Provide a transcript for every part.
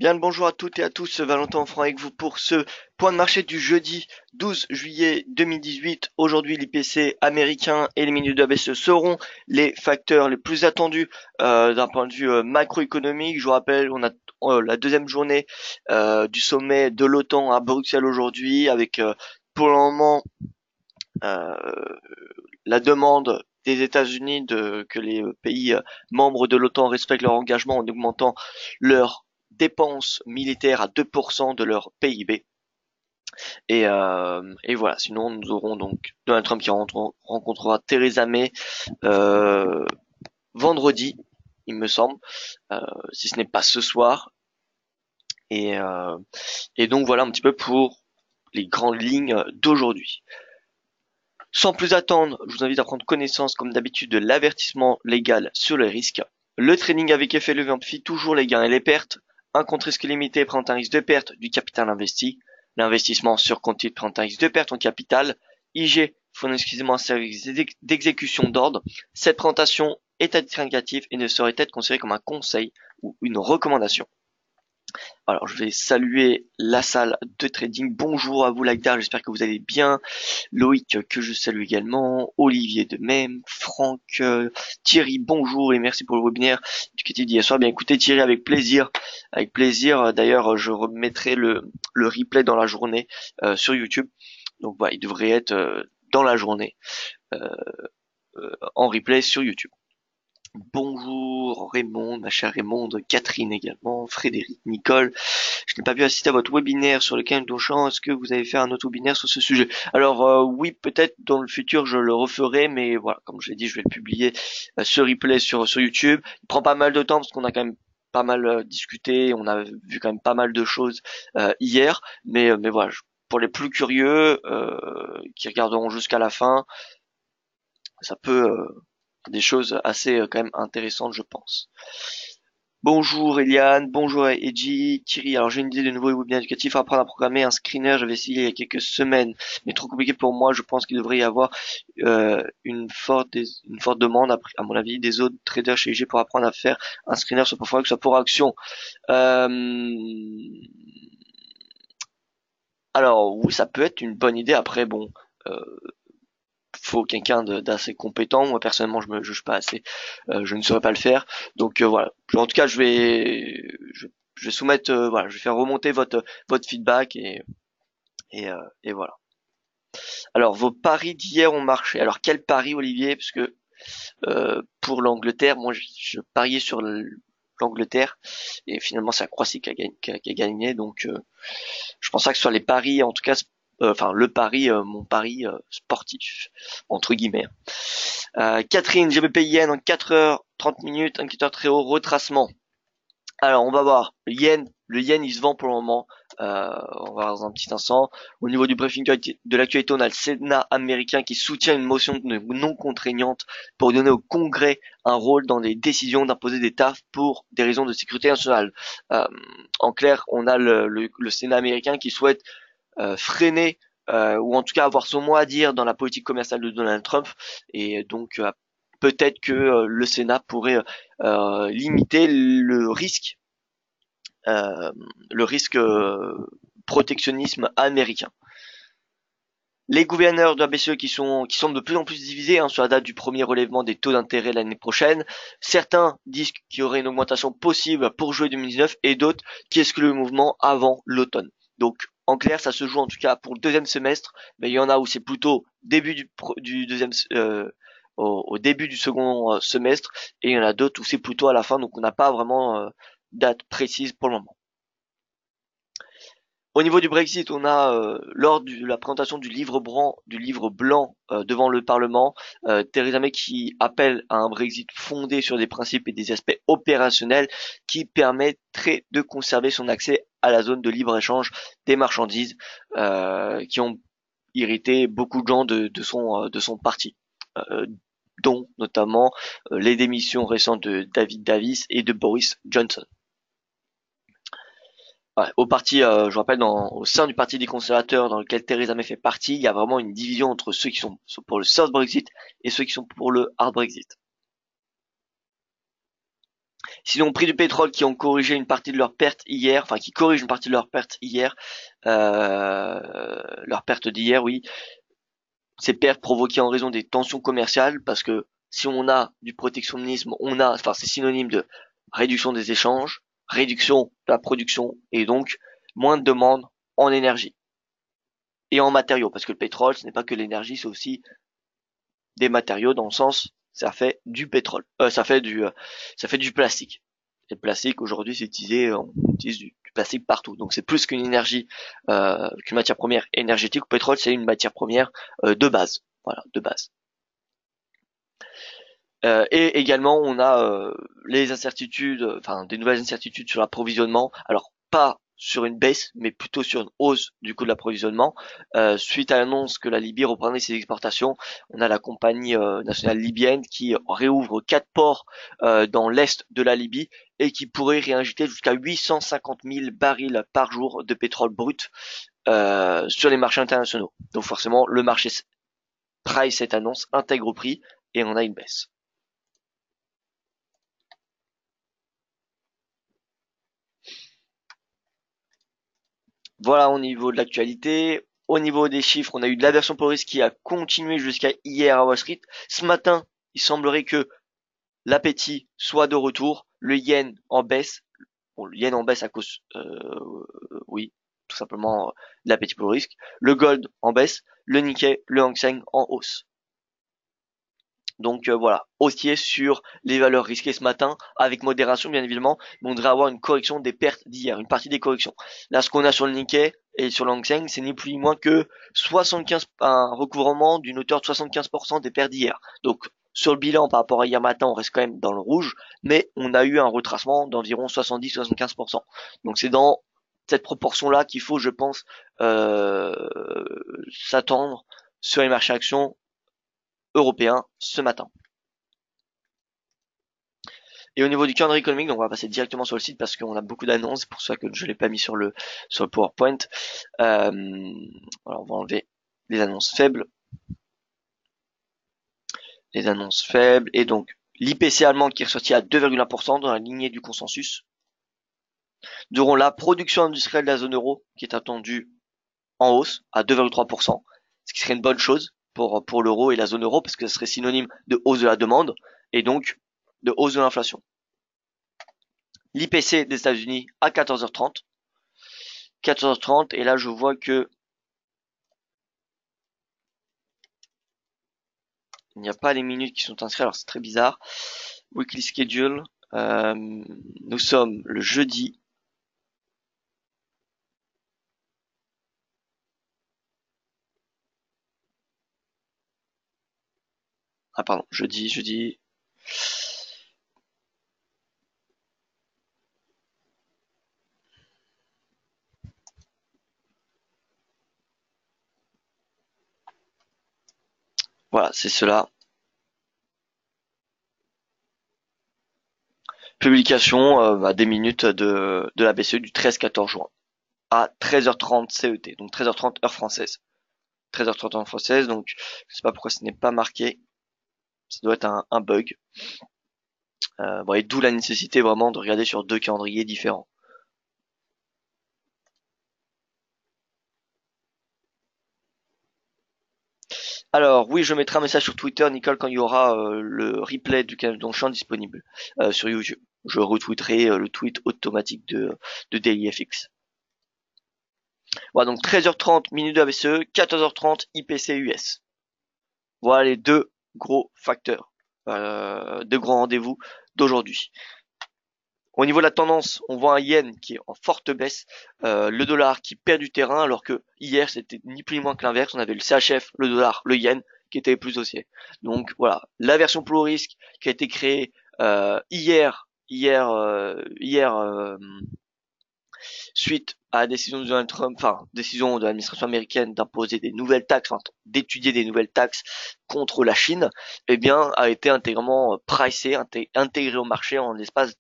Bien le bonjour à toutes et à tous, Valentin Franc avec vous pour ce point de marché du jeudi 12 juillet 2018. Aujourd'hui, l'IPC américain et les minutes de la BCE seront les facteurs les plus attendus d'un point de vue macroéconomique. Je vous rappelle, on a la deuxième journée du sommet de l'OTAN à Bruxelles aujourd'hui avec pour le moment euh, la demande des États-Unis que les pays membres de l'OTAN respectent leur engagement en augmentant leurs dépenses militaires à 2% de leur PIB. Et voilà, sinon nous aurons donc Donald Trump qui rencontrera Theresa May euh, vendredi, il me semble, euh, si ce n'est pas ce soir. Et, euh, et donc voilà un petit peu pour les grandes lignes d'aujourd'hui. Sans plus attendre, je vous invite à prendre connaissance, comme d'habitude, de l'avertissement légal sur les risques. Le trading avec effet levier amplifie toujours les gains et les pertes. Un compte risque limité présente un risque de perte du capital investi. L'investissement sur compte titre présente un risque de perte en capital. IG fournit exclusivement un service d'exécution d'ordre. Cette présentation est à titre indicatif et ne saurait être considérée comme un conseil ou une recommandation. Alors, je vais saluer la salle de trading. Bonjour à vous, Lagdar. J'espère que vous allez bien. Loïc, que je salue également. Olivier de même. Franck, Thierry, bonjour et merci pour le webinaire éducatif d'hier soir. Bien, écoutez, Thierry, avec plaisir. Avec plaisir. D'ailleurs, je remettrai le replay dans la journée sur YouTube. Donc, voilà, il devrait être dans la journée euh, en replay sur YouTube. Bonjour Raymond, ma chère Raymond, Catherine également, Frédéric, Nicole. Je n'ai pas pu assister à votre webinaire sur le Canal d'Auchan. Est-ce que vous avez fait un autre webinaire sur ce sujet? Alors oui, peut-être dans le futur je le referai, mais voilà, comme je l'ai dit, je vais le publier ce replay sur YouTube. Il prend pas mal de temps parce qu'on a quand même pas mal discuté, on a vu quand même pas mal de choses hier, mais voilà, pour les plus curieux qui regarderont jusqu'à la fin, ça peut des choses assez quand même intéressantes, je pense. Bonjour Eliane, bonjour Edgy, Thierry. Alors j'ai une idée de nouveau webinaire éducatif. Apprendre à programmer un screener, j'avais essayé il y a quelques semaines, mais trop compliqué pour moi. Je pense qu'il devrait y avoir une forte demande, à mon avis, des autres traders chez IG pour apprendre à faire un screener sur Proforex, soit pour action. Euh, alors oui, ça peut être une bonne idée. Après, bon, euh, faut quelqu'un d'assez compétent. Moi personnellement, je me juge pas assez, je ne saurais pas le faire. Donc voilà. En tout cas, je vais soumettre, voilà, je vais faire remonter votre feedback et voilà. Alors vos paris d'hier ont marché. Alors quel pari, Olivier? Parce que pour l'Angleterre, moi je pariais sur l'Angleterre et finalement c'est la Croatie qui a gagné. Donc je pense pas que ce soit les paris, en tout cas, enfin le pari, mon pari sportif entre guillemets. Catherine, GBP Yen en 4 heures 30 minutes, indicateur très haut, retracement. Alors, on va voir. Le yen, il se vend pour le moment. On va voir dans un petit instant. Au niveau du briefing de l'actualité, on a le Sénat américain qui soutient une motion non contraignante pour donner au Congrès un rôle dans les décisions d'imposer des tarifs pour des raisons de sécurité nationale. Euh, En clair, on a le Sénat américain qui souhaite freiner ou en tout cas avoir son mot à dire dans la politique commerciale de Donald Trump et donc peut-être que le Sénat pourrait limiter euh, le risque protectionnisme américain. Les gouverneurs de la BCE qui sont de plus en plus divisés sur la date du premier relèvement des taux d'intérêt l'année prochaine. Certains disent qu'il y aurait une augmentation possible pour juillet 2019 et d'autres qui excluent le mouvement avant l'automne. Donc en clair, ça se joue en tout cas pour le deuxième semestre, mais il y en a où c'est plutôt début du deuxième au début du second semestre et il y en a d'autres où c'est plutôt à la fin, donc on n'a pas vraiment date précise pour le moment. Au niveau du Brexit, on a lors de la présentation du livre blanc devant le Parlement, Theresa May qui appelle à un Brexit fondé sur des principes et des aspects opérationnels qui permettraient de conserver son accès à la zone de libre-échange des marchandises qui ont irrité beaucoup de gens de son parti. Euh, dont notamment les démissions récentes de David Davis et de Boris Johnson. Ouais, je rappelle, au sein du parti des conservateurs dans lequel Theresa May fait partie, il y a vraiment une division entre ceux qui sont pour le soft Brexit et ceux qui sont pour le hard Brexit. Sinon, prix du pétrole qui ont corrigé une partie de leurs pertes hier, enfin qui corrigent une partie de leurs pertes hier, leurs pertes d'hier, oui. Ces pertes provoquées en raison des tensions commerciales, parce que si on a du protectionnisme, enfin c'est synonyme de réduction des échanges, réduction de la production et donc moins de demande en énergie et en matériaux, parce que le pétrole, ce n'est pas que l'énergie, c'est aussi des matériaux dans le sens, ça fait du pétrole, ça fait du plastique. Et le plastique aujourd'hui, c'est utilisé, on utilise du plastique partout. Donc c'est plus qu'une énergie, qu'une matière première énergétique. Le pétrole, c'est une matière première de base, voilà, de base. Et également, on a les incertitudes, enfin des nouvelles incertitudes sur l'approvisionnement. Alors pas sur une baisse, mais plutôt sur une hausse du coût de l'approvisionnement. Suite à l'annonce que la Libye reprendrait ses exportations, on a la compagnie nationale libyenne qui réouvre 4 ports dans l'est de la Libye et qui pourrait réinjecter jusqu'à 850 000 barils par jour de pétrole brut sur les marchés internationaux. Donc forcément, le marché price cette annonce, intègre au prix et on a une baisse. Voilà au niveau de l'actualité. Au niveau des chiffres, on a eu de l'aversion pour le risque qui a continué jusqu'à hier à Wall Street. Ce matin, il semblerait que l'appétit soit de retour. Le yen en baisse. Bon, le yen en baisse à cause, oui, tout simplement l'appétit pour le risque. Le gold en baisse. Le Nikkei, le Hang Seng en hausse. Donc voilà, haussier sur les valeurs risquées ce matin, avec modération bien évidemment, mais on devrait avoir une correction des pertes d'hier, une partie des corrections. Là, ce qu'on a sur le Nikkei et sur le Hang Seng, c'est ni plus ni moins que 75, un recouvrement d'une hauteur de 75% des pertes d'hier. Donc sur le bilan par rapport à hier matin, on reste quand même dans le rouge, mais on a eu un retracement d'environ 70-75%. Donc c'est dans cette proportion-là qu'il faut, je pense, s'attendre sur les marchés actions européen ce matin. Et au niveau du calendrier économique, donc on va passer directement sur le site parce qu'on a beaucoup d'annonces, c'est pour ça que je l'ai pas mis sur le PowerPoint. Alors on va enlever les annonces faibles. Les annonces faibles. Et donc l'IPC allemand qui est ressorti à 2,1% dans la lignée du consensus. Nous aurons la production industrielle de la zone euro qui est attendue en hausse à 2,3%, ce qui serait une bonne chose pour l'euro et la zone euro parce que ce serait synonyme de hausse de la demande et donc de hausse de l'inflation. L'IPC des États-Unis à 14h30. 14h30 et là je vois que il n'y a pas les minutes qui sont inscrites, alors c'est très bizarre. Weekly schedule, nous sommes le jeudi. Ah pardon, jeudi. Voilà, c'est cela. Publication à des minutes de la BCE du 13-14 juin à 13h30 CET, donc 13h30 heure française. 13h30 heure française, donc je sais pas pourquoi ce n'est pas marqué. Ça doit être un bug. Bon, et d'où la nécessité vraiment de regarder sur deux calendriers différents. Alors oui, je mettrai un message sur Twitter, Nicole, quand il y aura le replay du canal Donchamp disponible sur YouTube. Je retweeterai le tweet automatique de DailyFX. Voilà, donc 13h30, minute de ABCE, 14h30, IPC US. Voilà les deux gros facteurs, deux grands rendez-vous d'aujourd'hui. Au niveau de la tendance, on voit un yen qui est en forte baisse, le dollar qui perd du terrain, alors que hier c'était ni plus ni moins que l'inverse. On avait le CHF, le dollar, le yen qui était plus haussier. Donc voilà, la version pour le risque qui a été créée hier, suite à la décision de Donald Trump, enfin décision de l'administration américaine d'imposer des nouvelles taxes, enfin, d'étudier des nouvelles taxes contre la Chine, eh bien a été intégralement pricé, intégré au marché en l'espace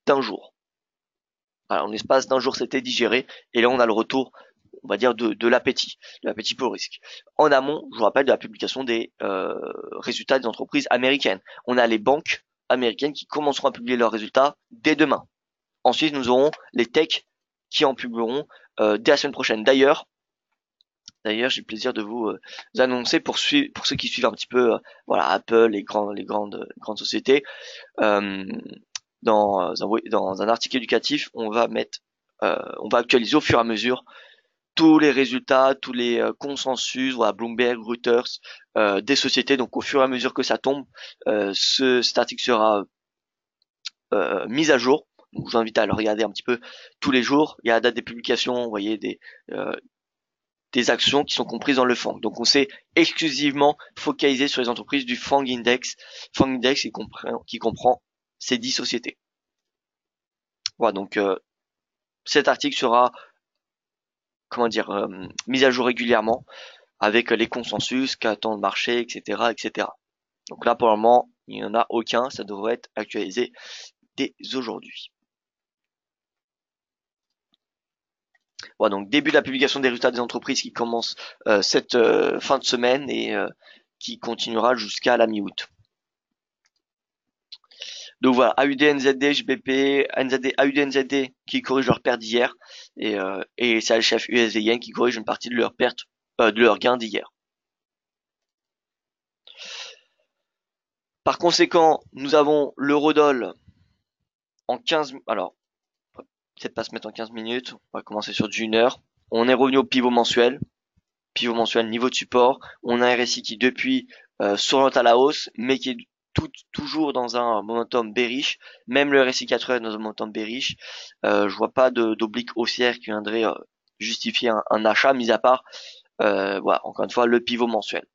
d'un jour. Alors, en l'espace d'un jour, c'était digéré, et là, on a le retour, on va dire, de l'appétit pour le risque. En amont, je vous rappelle de la publication des résultats des entreprises américaines. On a les banques américaines qui commenceront à publier leurs résultats dès demain. Ensuite, nous aurons les techs qui en publieront dès la semaine prochaine. D'ailleurs, j'ai le plaisir de vous annoncer pour ceux qui suivent un petit peu voilà Apple, les grandes sociétés. Euh, dans un article éducatif, on va actualiser au fur et à mesure tous les résultats, tous les consensus, voilà, Bloomberg, Reuters, des sociétés. Donc au fur et à mesure que ça tombe, cet article sera mis à jour. Donc, je vous invite à le regarder un petit peu tous les jours. Il y a la date des publications, vous voyez euh, des actions qui sont comprises dans le FANG. Donc on s'est exclusivement focalisé sur les entreprises du FANG Index. FANG Index qui comprend ces 10 sociétés. Voilà, donc cet article sera mis à jour régulièrement avec les consensus, qu'attend le marché, etc., etc. Donc là, pour le moment, il n'y en a aucun. Ça devrait être actualisé dès aujourd'hui. Voilà, donc début de la publication des résultats des entreprises qui commence cette fin de semaine et qui continuera jusqu'à la mi-août. Donc voilà, AUD, NZD, JBP, NZD, AUD, NZD qui corrigent leur perte d'hier et CHF USD Yen qui corrige une partie de leur perte, de leur gain d'hier. Par conséquent, nous avons l'eurodoll en 15, alors, peut-être pas se mettre en 15 minutes, on va commencer sur du 1 heure. On est revenu au pivot mensuel niveau de support. On a un RSI qui depuis s'oriente à la hausse, mais qui est toujours dans un momentum bearish. Même le RSI 4 heures est dans un momentum bearish. Je vois pas d'oblique haussière qui viendrait justifier un achat, mis à part, voilà, encore une fois, le pivot mensuel.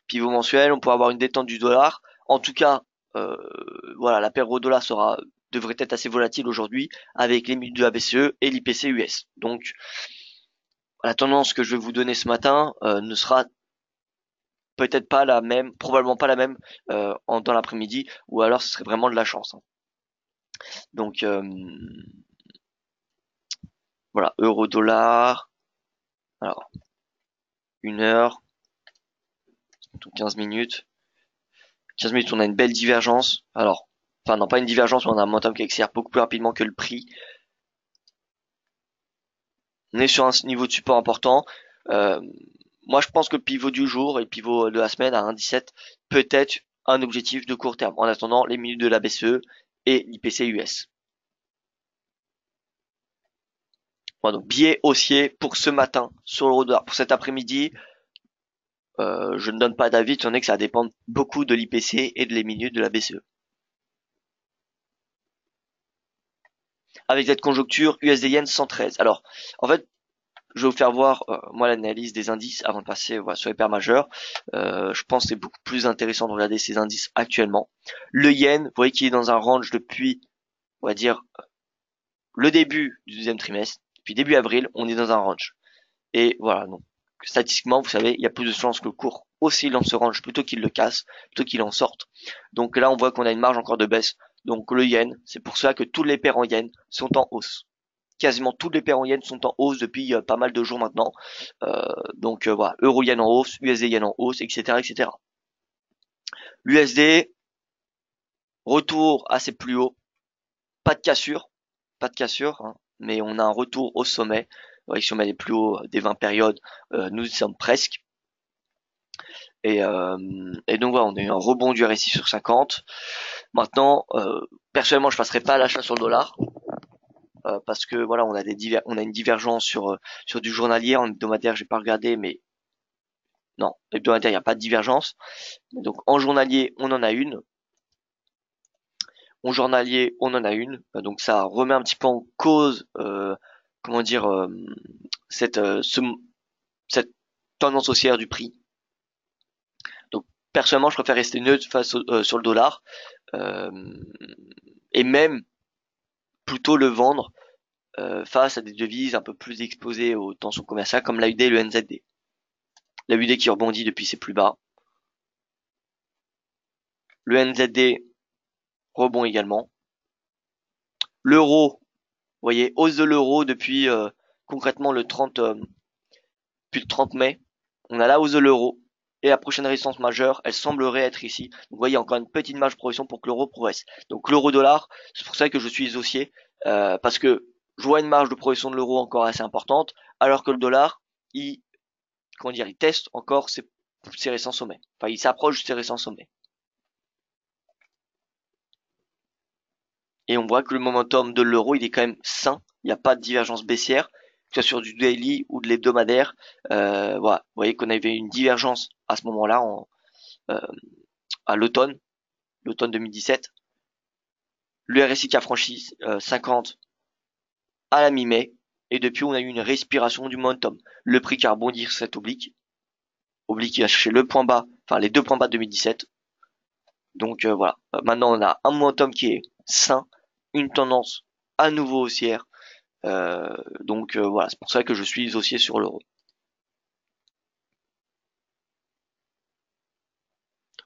Pivot mensuel, on pourrait avoir une détente du dollar. En tout cas, voilà, la paire euro-dollar devrait être assez volatile aujourd'hui avec les minutes de la BCE et l'IPC US. Donc, la tendance que je vais vous donner ce matin ne sera peut-être pas la même, probablement pas la même dans l'après-midi, ou alors ce serait vraiment de la chance. Hein. Donc voilà, euro-dollar. Alors, 1 heure, donc 15 minutes. 15 minutes, on a une belle divergence. Alors, enfin non, pas une divergence, mais on a un momentum qui accélère beaucoup plus rapidement que le prix. On est sur un niveau de support important. Moi, je pense que le pivot du jour et le pivot de la semaine à 1,17 peut être un objectif de court terme, en attendant les minutes de la BCE et l'IPC US. Voilà, donc biais haussier pour ce matin sur l'euro-dollar. Pour cet après-midi, je ne donne pas d'avis, étant donné que ça va dépendre beaucoup de l'IPC et de les minutes de la BCE. Avec cette conjoncture USD Yen 113. Alors, en fait, je vais vous faire voir moi l'analyse des indices avant de passer sur les paires majeures. Je pense que c'est beaucoup plus intéressant de regarder ces indices actuellement. Le yen, vous voyez qu'il est dans un range depuis, on va dire, le début du deuxième trimestre. Depuis début avril, on est dans un range. Et voilà, donc statistiquement, vous savez, il y a plus de chances que le cours oscille dans ce range plutôt qu'il le casse, plutôt qu'il en sorte. Donc là, on voit qu'on a une marge encore de baisse. Donc le yen, c'est pour ça que tous les paires en yen sont en hausse. Quasiment tous les paires en yen sont en hausse depuis pas mal de jours maintenant. Donc voilà, euro yen en hausse, USD yen en hausse, etc., etc. L'USD, retour à ses plus hauts, pas de cassure, hein, mais on a un retour au sommet. Ouais, si on met les plus hauts des 20 périodes, nous y sommes presque. Et donc voilà, on a eu un rebond du RSI sur 50. Maintenant, personnellement, je passerai pas à l'achat sur le dollar. Parce que voilà, on a une divergence sur du journalier. En hebdomadaire, j'ai pas regardé, mais non, hebdomadaire, il n'y a pas de divergence. Donc en journalier, on en a une. En journalier, on en a une. Donc ça remet un petit peu en cause, comment dire, cette cette tendance haussière du prix. Donc personnellement, je préfère rester neutre sur le dollar et même plutôt le vendre face à des devises un peu plus exposées aux tensions commerciales comme l'AUD et le NZD. L'AUD qui rebondit depuis ses plus bas. Le NZD rebond également. L'euro, vous voyez, hausse de l'euro depuis concrètement depuis le 30 mai. On a la hausse de l'euro. Et la prochaine résistance majeure, elle semblerait être ici. Donc, vous voyez encore une petite marge de progression pour que l'euro progresse. Donc l'euro dollar, c'est pour ça que je suis haussier, parce que je vois une marge de progression de l'euro encore assez importante, alors que le dollar, il, comment dire, il teste encore ses récents sommets. Enfin, il s'approche de ses récents sommets. Et on voit que le momentum de l'euro, il est quand même sain. Il n'y a pas de divergence baissière, que ce soit sur du daily ou de l'hebdomadaire. Voilà, vous voyez qu'on avait une divergence à ce moment-là, euh, à l'automne 2017. Le RSI qui a franchi 50 à la mi-mai. Et depuis, on a eu une respiration du momentum. Le prix qui a rebondi sur cette oblique qui a cherché le point bas, enfin les deux points bas de 2017. Donc voilà, maintenant on a un momentum qui est sain, une tendance à nouveau haussière. Donc voilà, c'est pour ça que je suis haussier sur l'euro.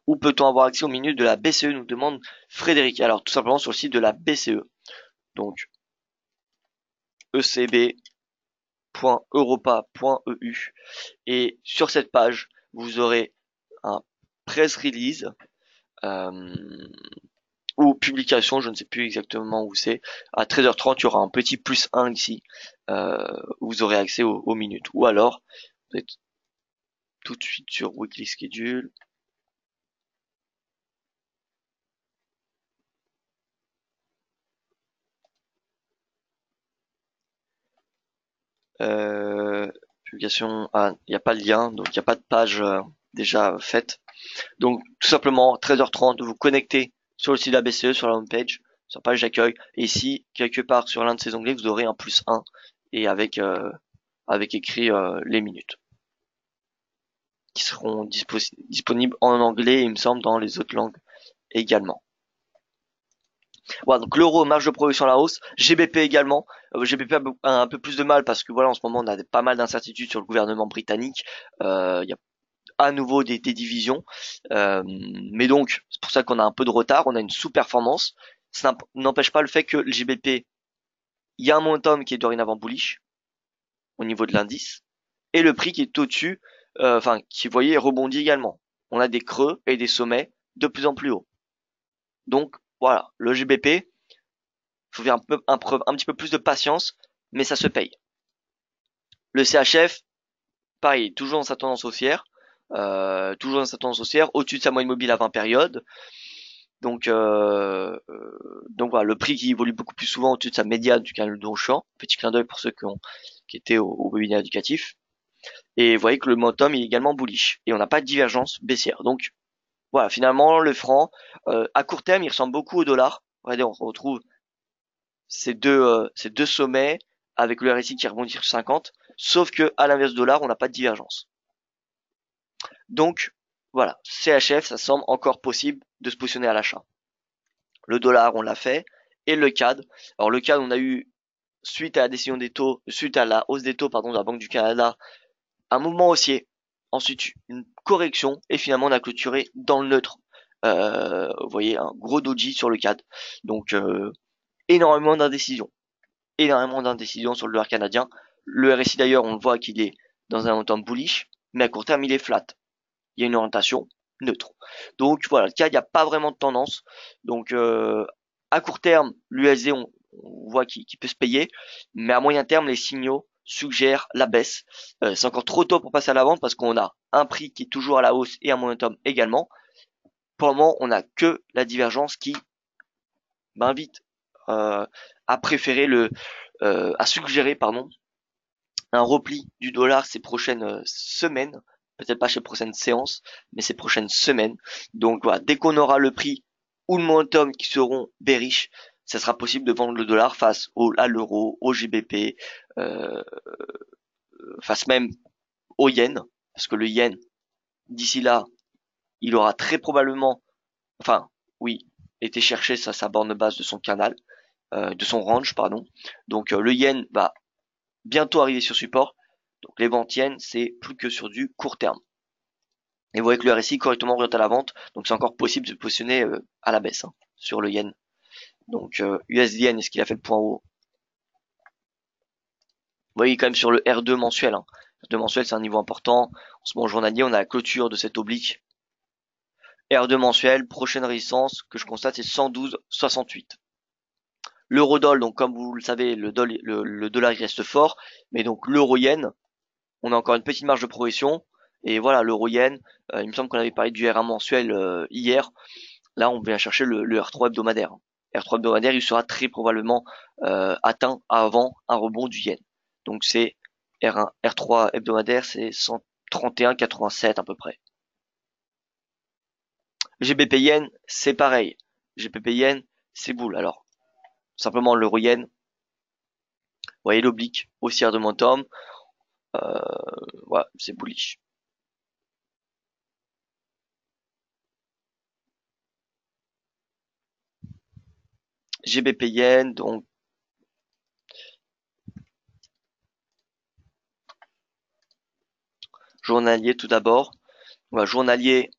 Où peut-on avoir accès aux minutes de la BCE, nous demande Frédéric. Alors tout simplement sur le site de la BCE. Donc ecb.europa.eu. Et sur cette page, vous aurez un press release ou publication, je ne sais plus exactement où c'est. À 13h30, il y aura un petit +1 ici, où vous aurez accès aux minutes. Ou alors, vous êtes tout de suite sur Weekly Schedule. Publication, il n'y a pas le lien, donc il n'y a pas de page déjà faite. Donc tout simplement, 13h30, vous connectez sur le site de la BCE, sur la homepage, sur la page d'accueil, et ici, quelque part sur l'un de ces onglets, vous aurez un +1, et avec écrit les minutes, qui seront disponibles en anglais, il me semble, dans les autres langues également. Voilà, donc l'euro, marge de progression à la hausse, GBP également. GBP a un peu plus de mal parce que voilà, en ce moment, on a pas mal d'incertitudes sur le gouvernement britannique. Il y a à nouveau des divisions. Mais donc, c'est pour ça qu'on a un peu de retard, on a une sous-performance. Ça n'empêche pas le fait que le GBP, il y a un momentum qui est dorénavant bullish au niveau de l'indice, et le prix qui est au-dessus, enfin, qui, vous voyez, rebondit également. On a des creux et des sommets de plus en plus hauts. Donc, voilà, le GBP, il faut faire un petit peu plus de patience, mais ça se paye. Le CHF, pareil, toujours dans sa tendance haussière, au-dessus de sa moyenne mobile à 20 périodes. Donc voilà, le prix qui évolue beaucoup plus souvent au-dessus de sa médiane du canal de Auchan. Petit clin d'œil pour ceux qui étaient au webinaire éducatif. Et vous voyez que le momentum est également bullish. Et on n'a pas de divergence baissière. Donc voilà, finalement, le franc, à court terme, il ressemble beaucoup au dollar. Regardez, on retrouve ces deux sommets avec le RSI qui rebondit sur 50. Sauf que à l'inverse du dollar, on n'a pas de divergence. Donc voilà, CHF, ça semble encore possible de se positionner à l'achat. Le dollar, on l'a fait. Et le CAD. Alors le CAD, on a eu, suite à la décision des taux, suite à la hausse des taux, pardon, de la Banque du Canada, un mouvement haussier. Ensuite, une correction. Et finalement, on a clôturé dans le neutre. Vous voyez, un gros doji sur le CAD. Donc, énormément d'indécision. Énormément d'indécision sur le dollar canadien. Le RSI d'ailleurs, on le voit qu'il est dans un montant bullish. Mais à court terme, il est flat. Il y a une orientation neutre. Donc voilà, le CAD, il n'y a pas vraiment de tendance. Donc à court terme, l'USD, on voit qu'il peut se payer, mais à moyen terme, les signaux suggèrent la baisse. C'est encore trop tôt pour passer à la vente parce qu'on a un prix qui est toujours à la hausse et un momentum également. Pour le moment, on n'a que la divergence qui m'invite à préférer à suggérer, pardon, un repli du dollar ces prochaines semaines, peut-être pas ces prochaines séances, mais ces prochaines semaines. Donc voilà, dès qu'on aura le prix ou le momentum qui seront bearish, ça sera possible de vendre le dollar face à l'euro, au GBP, face même au yen, parce que le yen, d'ici là, il aura très probablement, enfin, oui, été chercher sa borne basse de son canal, de son range, pardon. Donc le yen va bientôt arriver sur support. Donc les ventes yen, c'est plus que sur du court terme. Et vous voyez que le RSI correctement orienté à la vente, donc c'est encore possible de se positionner à la baisse sur le yen. Donc USD-yen, est-ce qu'il a fait le point haut? Vous voyez quand même sur le R2 mensuel, R2 mensuel, c'est un niveau important. En ce moment journalier, on a la clôture de cette oblique. R2 mensuel, prochaine résistance que je constate, c'est 112,68. L'eurodoll, donc comme vous le savez, le dollar il reste fort, mais donc l'euro-yen, on a encore une petite marge de progression. Et voilà, l'euro-yen, il me semble qu'on avait parlé du R1 mensuel hier. Là, on vient chercher le R3 hebdomadaire. R3 hebdomadaire, il sera très probablement atteint avant un rebond du yen. Donc c'est R1, R3 hebdomadaire, c'est 131,87 à peu près. GBP yen, c'est pareil. GBP yen, c'est boule. Alors, simplement l'euro yen, vous voyez l'oblique, haussière de momentum, voilà, c'est bullish. GBP yen, donc journalier tout d'abord. Voilà, journalier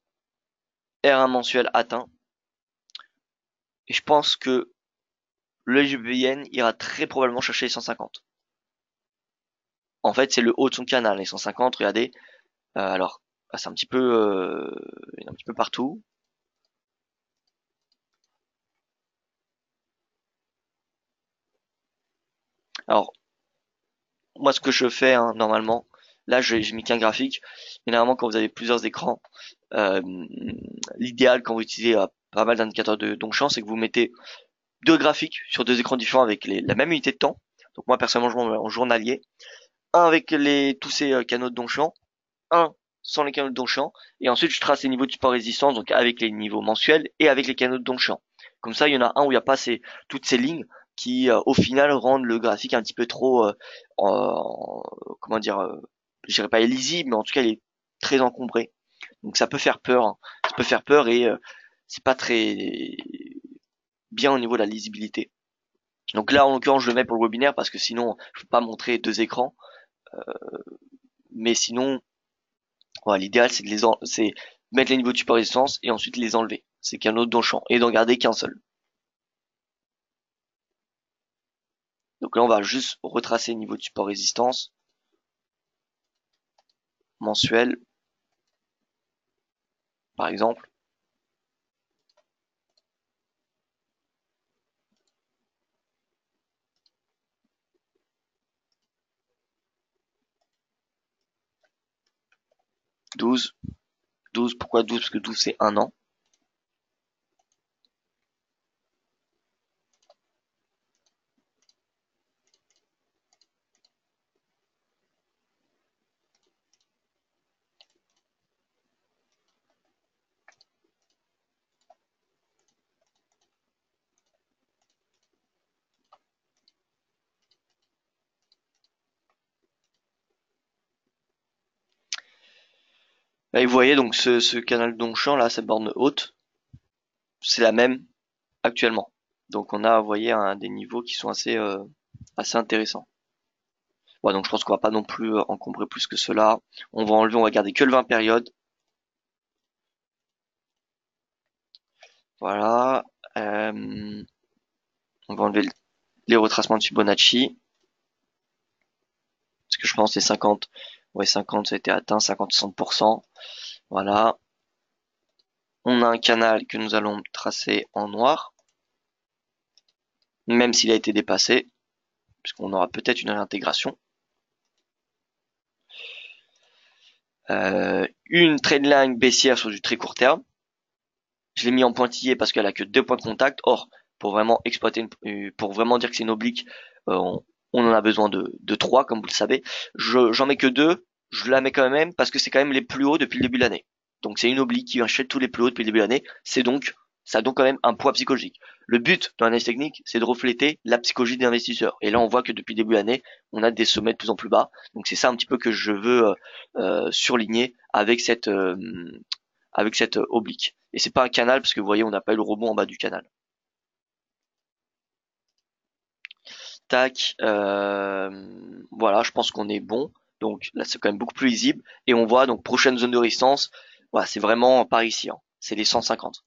R1 mensuel atteint. Et je pense que le GBP yen ira très probablement chercher les 150. En fait, c'est le haut de son canal, les 150, regardez. Alors, c'est un petit peu, un petit peu partout. Alors, moi, ce que je fais, hein, normalement, là, j'ai mis qu'un graphique. Généralement, quand vous avez plusieurs écrans, euh, l'idéal quand vous utilisez pas mal d'indicateurs de Longchamp, c'est que vous mettez deux graphiques sur deux écrans différents avec la même unité de temps. Donc moi, personnellement, je m'en mets en journalier. Un avec tous ces canaux de Longchamp, un sans les canaux de Longchamp, et ensuite je trace les niveaux de support résistance, donc avec les niveaux mensuels et avec les canaux de Longchamp. Comme ça, il y en a un où il n'y a pas toutes ces lignes qui, au final, rendent le graphique un petit peu trop, comment dire, je dirais pas illisible, mais en tout cas, il est très encombré. Donc ça peut faire peur, hein. Ça peut faire peur et c'est pas très bien au niveau de la lisibilité. Donc là, en l'occurrence, je le mets pour le webinaire parce que sinon, je peux pas montrer deux écrans. Mais sinon, voilà, l'idéal, c'est c'est mettre les niveaux de support résistance et ensuite les enlever. C'est qu'un autre dans le champ et d'en garder qu'un seul. Donc là, on va juste retracer le niveau de support résistance mensuel, par exemple. Douze. 12, pourquoi 12? Parce que 12, c'est un an. Et vous voyez donc ce canal Donchamp là, cette borne haute, c'est la même actuellement. Donc on a, vous voyez, des niveaux qui sont assez intéressants. Ouais, donc je pense qu'on va pas non plus encombrer plus que cela. On va enlever, on va garder que le 20 périodes. Voilà. On va enlever les retracements de Fibonacci. Parce que je pense que les 50, ouais, 50, ça a été atteint, 50-60%. Voilà. On a un canal que nous allons tracer en noir. Même s'il a été dépassé. Puisqu'on aura peut-être une réintégration. Une trendline baissière sur du très court terme. Je l'ai mis en pointillé parce qu'elle a que deux points de contact. Or, pour vraiment exploiter, pour vraiment dire que c'est une oblique, on en a besoin de trois, comme vous le savez. J'en mets que deux. Je la mets quand même parce que c'est quand même les plus hauts depuis le début de l'année. Donc c'est une oblique qui achète tous les plus hauts depuis le début de l'année. Ça a donc quand même un poids psychologique. Le but dans l'analyse technique, c'est de refléter la psychologie des investisseurs. Et là, on voit que depuis le début de l'année, on a des sommets de plus en plus bas. Donc c'est ça un petit peu que je veux surligner avec cette oblique. Et c'est pas un canal parce que vous voyez, on n'a pas eu le rebond en bas du canal. Tac, voilà, je pense qu'on est bon. Donc là, c'est quand même beaucoup plus lisible. Et on voit donc prochaine zone de résistance. Voilà, c'est vraiment par ici. Hein. C'est les 150.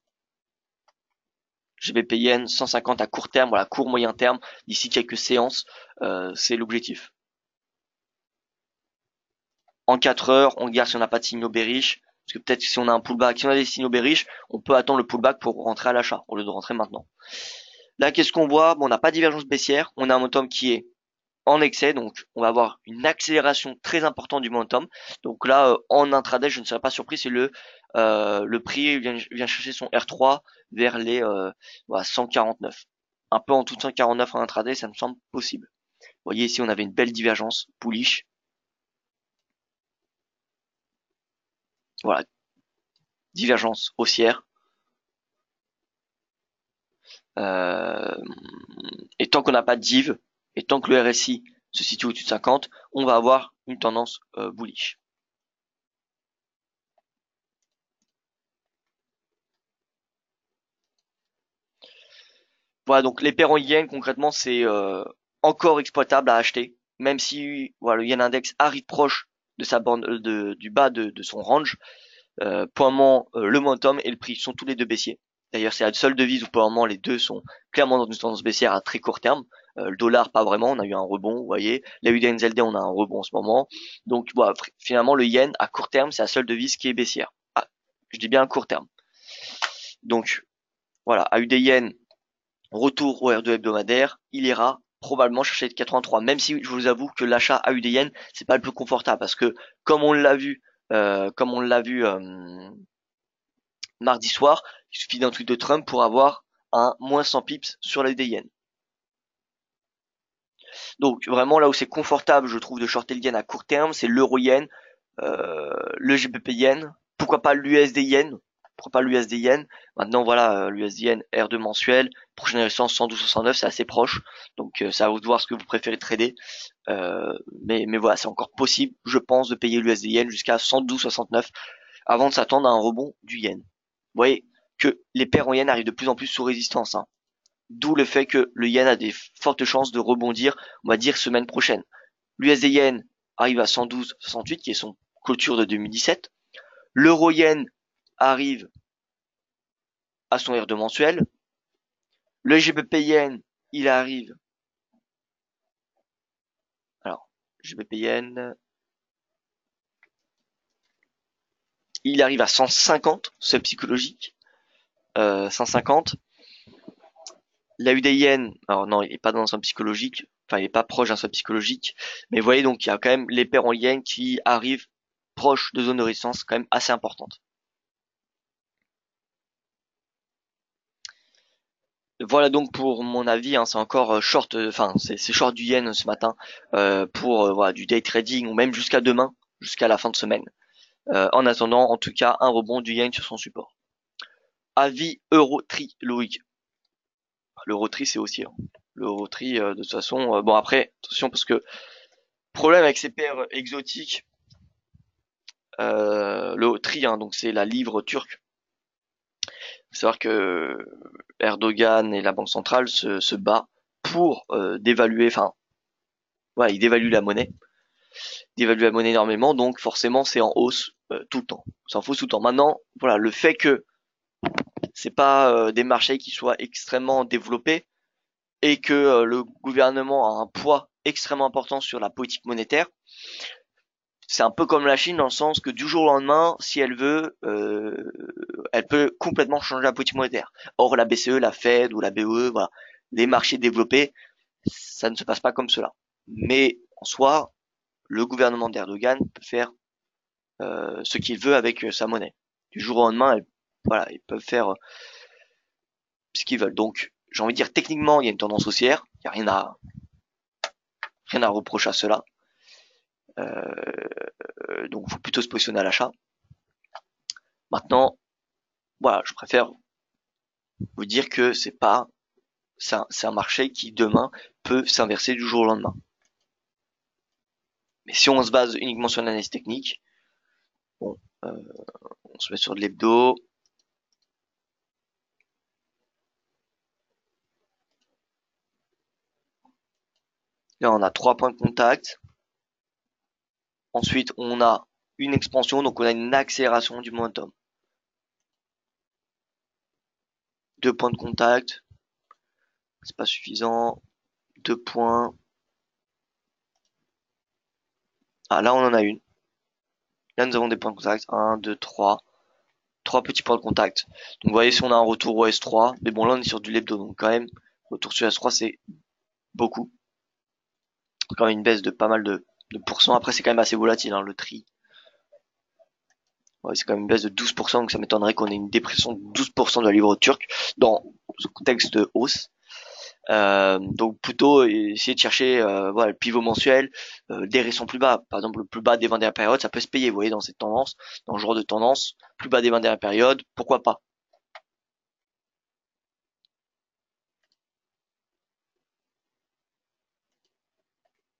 GBP yen 150 à court terme, voilà, court moyen terme. D'ici quelques séances, c'est l'objectif. en 4 heures, on regarde si on n'a pas de signaux bearish, parce que peut-être que si on a un pullback, si on a des signaux bearish, on peut attendre le pullback pour rentrer à l'achat, au lieu de rentrer maintenant. Là, qu'est-ce qu'on voit? Bon, on n'a pas de divergence baissière, on a un momentum qui est en excès, donc on va avoir une accélération très importante du momentum. Donc là, en intraday, je ne serais pas surpris si le prix vient chercher son R3 vers les 149. Un peu en dessous de 149 en intraday, ça me semble possible. Vous voyez ici, on avait une belle divergence bullish. Voilà, divergence haussière. Euh, et tant qu'on n'a pas de div, et tant que le RSI se situe au-dessus de 50, on va avoir une tendance bullish. Voilà, donc les paires en yen, concrètement, c'est encore exploitable à acheter, même si voilà, le yen index arrive proche de sa bande du bas de son range. Pour le moment, le momentum et le prix sont tous les deux baissiers. D'ailleurs, c'est la seule devise où pour le moment les deux sont clairement dans une tendance baissière à très court terme. Le dollar, pas vraiment, on a eu un rebond, vous voyez. La USD, on a un rebond en ce moment. Donc voilà, finalement, le yen à court terme, c'est la seule devise qui est baissière. Ah, je dis bien à court terme. Donc voilà, AUD yen, retour au R2 hebdomadaire, il ira probablement chercher le 83, même si je vous avoue que l'achat AUD yen, c'est pas le plus confortable, parce que comme on l'a vu, mardi soir, il suffit d'un tweet de Trump pour avoir un moins 100 pips sur l'AUD yen. Donc vraiment là où c'est confortable, je trouve, de shorter le yen à court terme, c'est l'euro yen, le GBP yen, pourquoi pas l'USD yen, pourquoi pas l'USD yen. Maintenant voilà, l'USD yen R2 mensuel, prochaine résistance 112,69, c'est assez proche, donc ça à vous de voir ce que vous préférez trader. Mais voilà, c'est encore possible, je pense, de payer l'USD yen jusqu'à 112,69 avant de s'attendre à un rebond du yen. Vous voyez que les paires en yen arrivent de plus en plus sous résistance, hein. D'où le fait que le yen a des fortes chances de rebondir, on va dire, semaine prochaine. L'USD yen arrive à 112,68, qui est son clôture de 2017. L'euro yen arrive à son R2 mensuel. Le GBP yen, il arrive. Alors, GBP yen, il arrive à 150, c'est psychologique. 150. La UD yen, alors non, il n'est pas dans un seuil psychologique, enfin il est pas proche d'un seuil psychologique, mais vous voyez donc il y a quand même les paires en yen qui arrivent proches de zones de résistance quand même assez importantes. Voilà donc pour mon avis, hein, c'est encore short, enfin c'est short du yen ce matin pour voilà, du day trading ou même jusqu'à demain, jusqu'à la fin de semaine. En attendant, en tout cas, un rebond du yen sur son support. Avis Eurotri, Loïc. L'Eurotri c'est aussi. Hein. L'Eurotri, de toute façon, bon après, attention parce que problème avec ces paires exotiques, le tri, hein, donc c'est la livre turque. Faut savoir que Erdogan et la Banque centrale se bat pour dévaluer, enfin, voilà, ils dévaluent la monnaie énormément, donc forcément c'est en hausse tout le temps. Ça en faut tout le temps. Maintenant, voilà, le fait que c'est pas des marchés qui soient extrêmement développés et que le gouvernement a un poids extrêmement important sur la politique monétaire, c'est un peu comme la Chine dans le sens que du jour au lendemain, si elle veut, elle peut complètement changer la politique monétaire. Or, la BCE, la Fed ou la BOE, voilà, les marchés développés, ça ne se passe pas comme cela. Mais en soi, le gouvernement d'Erdogan peut faire ce qu'il veut avec sa monnaie. Du jour au lendemain, voilà, ils peuvent faire ce qu'ils veulent. Donc, j'ai envie de dire, techniquement, il y a une tendance haussière. Il n'y a rien à reprocher à cela. Donc, il faut plutôt se positionner à l'achat. Maintenant, voilà, je préfère vous dire que c'est un marché qui demain peut s'inverser du jour au lendemain. Mais si on se base uniquement sur l'analyse technique, bon, on se met sur de l'hebdo. Là, on a 3 points de contact. Ensuite, on a une expansion, donc on a une accélération du momentum. 2 points de contact, c'est pas suffisant. 2 points. Ah, là, on en a une. Là, nous avons des points de contact. 1, 2, 3. 3 petits points de contact. Donc, vous voyez, si on a un retour au S3, mais bon, là, on est sur du lebdo, donc quand même, retour sur S3, c'est beaucoup. Quand même une baisse de pas mal de pourcents. Après, c'est quand même assez volatile, hein, le tri. Ouais, c'est quand même une baisse de 12%, donc ça m'étonnerait qu'on ait une dépression de 12% de la livre turque dans ce contexte de hausse. Donc plutôt essayer de chercher voilà, le pivot mensuel, des récents plus bas. Par exemple, le plus bas des 20 dernières périodes, ça peut se payer, vous voyez, dans cette tendance, dans le genre de tendance, plus bas des 20 dernières périodes, pourquoi pas.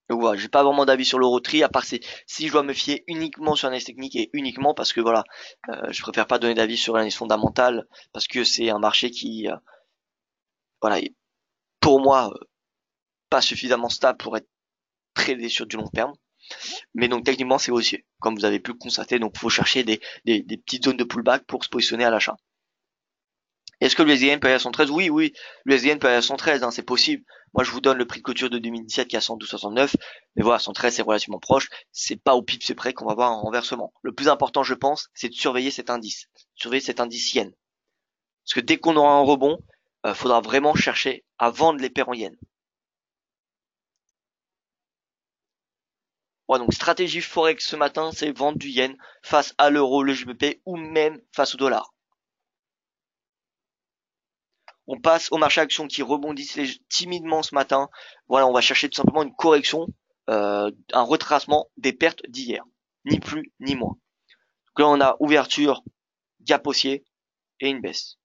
Donc voilà, j'ai pas vraiment d'avis sur l'Eurotri, à part si je dois me fier uniquement sur l'analyse technique et uniquement parce que voilà, je préfère pas donner d'avis sur l'analyse fondamentale parce que c'est un marché qui, voilà, est pour moi pas suffisamment stable pour être tradé sur du long terme. Mais donc techniquement c'est haussier, comme vous avez pu le constater, donc il faut chercher des petites zones de pullback pour se positionner à l'achat. Est-ce que le SDN peut aller à 113? Oui, oui, le SDN peut aller à 113, hein, c'est possible. Moi, je vous donne le prix de clôture de 2017 qui est à 112,69. Mais voilà, 113, c'est relativement proche. C'est pas au pips près qu'on va voir un renversement. Le plus important, je pense, c'est de surveiller cet indice. Surveiller cet indice yen. Parce que dès qu'on aura un rebond, faudra vraiment chercher à vendre les paires en yen. Ouais, donc stratégie forex ce matin, c'est vendre du yen face à l'euro, le GBP ou même face au dollar. On passe au marché action qui rebondissent timidement ce matin. Voilà, on va chercher tout simplement une correction, un retracement des pertes d'hier. Ni plus ni moins. Donc là, on a ouverture, gap haussier et une baisse.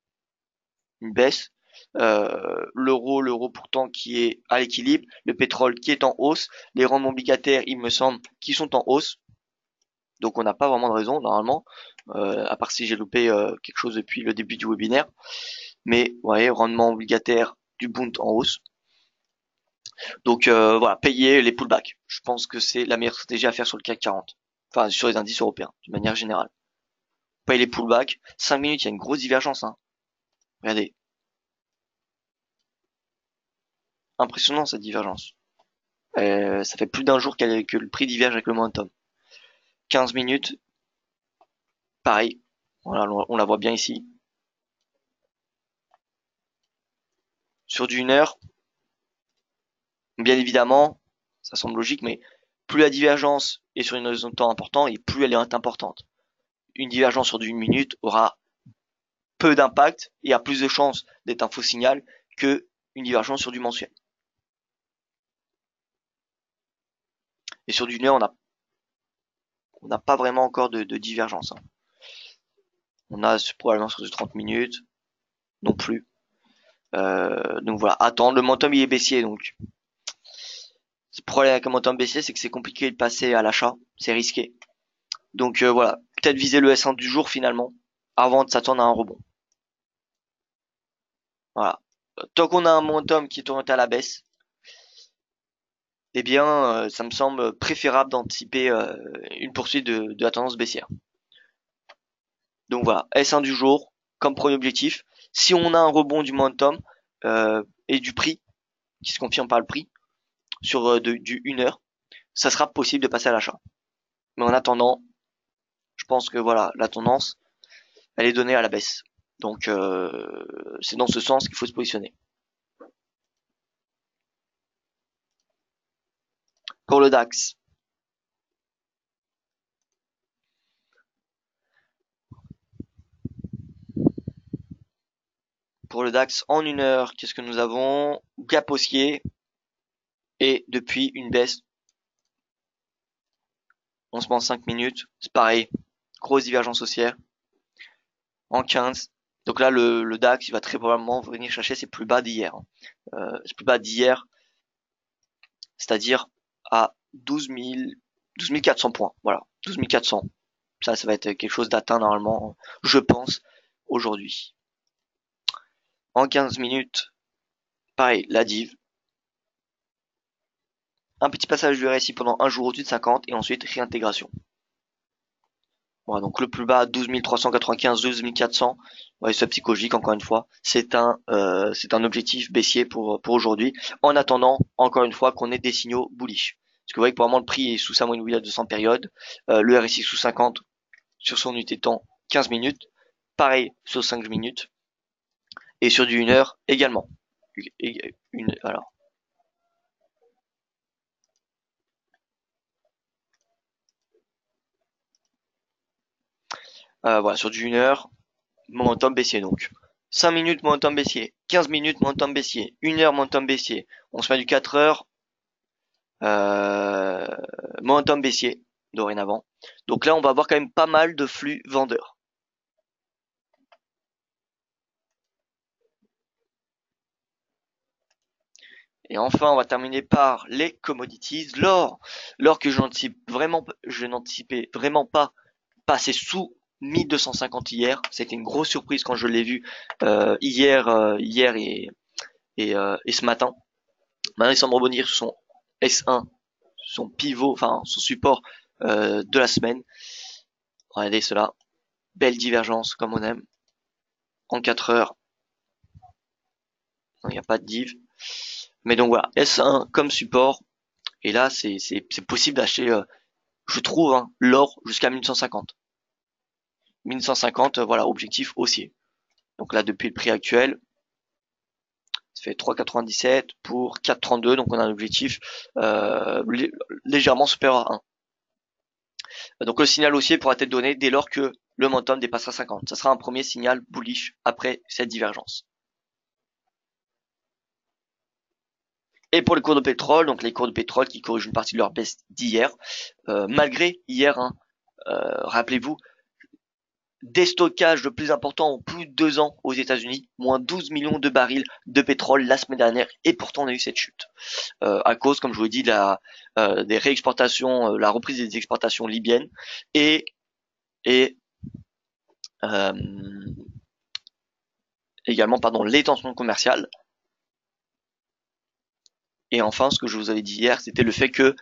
Une baisse. L'euro pourtant qui est à l'équilibre, le pétrole qui est en hausse, les rendements obligataires, il me semble, qui sont en hausse. Donc on n'a pas vraiment de raison normalement, à part si j'ai loupé quelque chose depuis le début du webinaire. Mais vous voyez, rendement obligataire du Bund en hausse. Donc voilà, payer les pullbacks. Je pense que c'est la meilleure stratégie à faire sur le CAC 40. Enfin, sur les indices européens, de manière générale. Payer les pullbacks. 5 minutes, il y a une grosse divergence. Hein. Regardez. Impressionnant cette divergence. Ça fait plus d'un jour que le prix diverge avec le momentum. 15 minutes, pareil. Voilà, on la voit bien ici. Sur du 1 heure, bien évidemment, ça semble logique, mais plus la divergence est sur une horizon de temps important et plus elle est importante. Une divergence sur du 1 minute aura peu d'impact et a plus de chances d'être un faux signal que une divergence sur du mensuel. Et sur du 1 heure, on n'a pas vraiment encore de divergence. Hein. On a probablement sur du 30 minutes, non plus. Donc voilà, attendre. Le momentum il est baissier, donc le problème avec un momentum baissier, c'est que c'est compliqué de passer à l'achat, c'est risqué. Donc voilà, peut-être viser le S1 du jour finalement, avant de s'attendre à un rebond. Voilà. Tant qu'on a un momentum qui est orienté à la baisse, eh bien, ça me semble préférable d'anticiper une poursuite de la tendance baissière. Donc voilà, S1 du jour, comme premier objectif. Si on a un rebond du momentum et du prix, qui se confirme par le prix, sur du 1 heure, ça sera possible de passer à l'achat. Mais en attendant, je pense que voilà, la tendance, elle est donnée à la baisse. Donc c'est dans ce sens qu'il faut se positionner. Pour le DAX, en 1 heure, qu'est-ce que nous avons? Gap haussier et depuis une baisse. On se met en 5 minutes, c'est pareil, grosse divergence haussière. En 15. Donc là, le DAX, il va très probablement venir chercher ses plus bas d'hier. Ses plus bas d'hier, c'est-à-dire à 12 400 points. Voilà, 12 400. Ça va être quelque chose d'atteint normalement, je pense, aujourd'hui. En 15 minutes, pareil, la div. Un petit passage du RSI pendant un jour au-dessus de 50 et ensuite réintégration. Voilà, donc le plus bas 12 395, 12 400. Ouais, c'est psychologique encore une fois. C'est un objectif baissier pour aujourd'hui. En attendant, encore une fois, qu'on ait des signaux bullish. que vous voyez que pour le moment le prix est sous sa moyenne mobile à 200 périodes, le RSI sous 50 sur son unité de temps 15 minutes, pareil sur 5 minutes, et sur du 1 heure également. Alors, voilà, sur du 1 heure, momentum baissier donc. 5 minutes momentum baissier, 15 minutes momentum baissier, 1 heure momentum baissier. On se met du 4 heures, momentum baissier dorénavant. Donc là, on va avoir quand même pas mal de flux vendeurs. Et enfin, on va terminer par les commodities. L'or que je n'anticipais vraiment pas passer sous 1250 hier. C'était une grosse surprise quand je l'ai vu hier et ce matin. Maintenant, il semble rebondir sur son S1, son pivot, enfin son support de la semaine. Regardez cela, belle divergence comme on aime. En 4 heures, il n'y a pas de div. Mais donc voilà, S1 comme support. Et là, c'est possible d'acheter, je trouve, hein, l'or jusqu'à 1150. 1150, voilà, objectif haussier. Donc là, depuis le prix actuel, ça fait 3,97 pour 4,32. Donc on a un objectif légèrement supérieur à 1. Donc le signal haussier pourra être donné dès lors que le momentum dépassera 50. Ça sera un premier signal bullish après cette divergence. Et pour les cours de pétrole, donc les cours de pétrole qui corrigent une partie de leur baisse d'hier, malgré hier, hein, rappelez-vous, des stockages le plus important en plus de 2 ans aux États-Unis, moins 12 millions de barils de pétrole la semaine dernière, et pourtant on a eu cette chute à cause, comme je vous l'ai dit, des réexportations, la reprise des exportations libyennes et également les tensions commerciales. Et enfin, ce que je vous avais dit hier, c'était le fait que